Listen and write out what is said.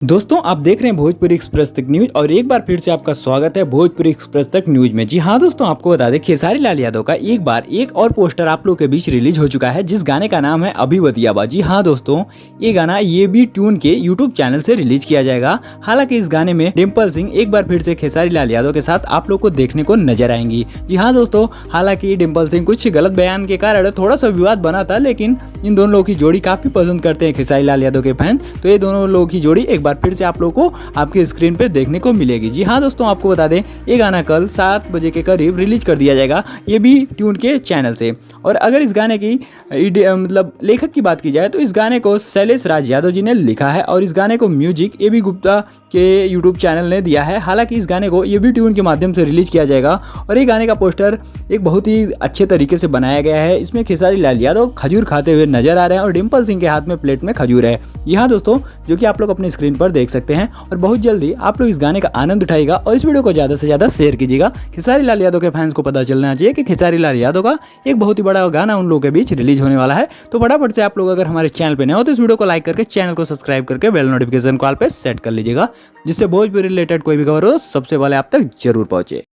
दोस्तों आप देख रहे हैं भोजपुरी एक्सप्रेस तक न्यूज और एक बार फिर से आपका स्वागत है भोजपुरी एक्सप्रेस तक न्यूज में। जी हाँ दोस्तों, आपको बता दें खेसारी लाल यादव का एक और पोस्टर आप लोग के बीच रिलीज हो चुका है, जिस गाने का नाम है अभी बतियाबा। जी हाँ दोस्तों, ये गाना ये भी ट्यून के यूट्यूब चैनल से रिलीज किया जाएगा। हालांकि इस गाने में डिम्पल सिंह एक बार फिर से खेसारी लाल यादव के साथ आप लोग को देखने को नजर आएंगी। जी हाँ दोस्तों, हालांकि डिम्पल सिंह कुछ गलत बयान के कारण थोड़ा सा विवाद बना था, लेकिन इन दोनों लोगों की जोड़ी काफी पसंद करते हैं खेसारी लाल यादव के फैन। तो ये दोनों लोगों की जोड़ी एक बार फिर से आप लोग को आपकी स्क्रीन पे देखने को मिलेगी। जी हाँ दोस्तों, आपको बता दें ये गाना कल 7 बजे के करीब रिलीज कर दिया जाएगा, ये भी ट्यून के चैनल से। और अगर इस गाने की मतलब लेखक की बात की जाए तो इस गाने को शैलेश राज यादव जी ने लिखा है और इस गाने को म्यूजिक ए बी गुप्ता के यूट्यूब चैनल ने दिया है। हालांकि इस गाने को ये भी ट्यून के माध्यम से रिलीज किया जाएगा और ये गाने का पोस्टर एक बहुत ही अच्छे तरीके से बनाया गया है। इसमें खेसारी लाल यादव खजूर खाते हुए नजर आ रहे हैं और डिम्पल सिंह के हाथ में प्लेट में खजूर है। जी हाँ दोस्तों, जो कि आप लोग अपनी स्क्रीन पर देख सकते हैं। और बहुत जल्दी आप लोग इस गाने का आनंद उठाइएगा और इस वीडियो को ज़्यादा से ज़्यादा शेयर कीजिएगा। खेसारी लाल यादव के फैंस को पता चलना चाहिए कि खेसारी लाल यादव का एक बहुत ही बड़ा गाना उन लोगों के बीच रिलीज होने वाला है। तो फटाफट से आप लोग अगर हमारे चैनल पे नए हो तो इस वीडियो को लाइक करके चैनल को सब्सक्राइब करके बेल नोटिफिकेशन कॉल पे सेट कर लीजिएगा, जिससे भोजपुरी रिलेटेड कोई भी खबर हो सबसे पहले आप तक जरूर पहुंचे।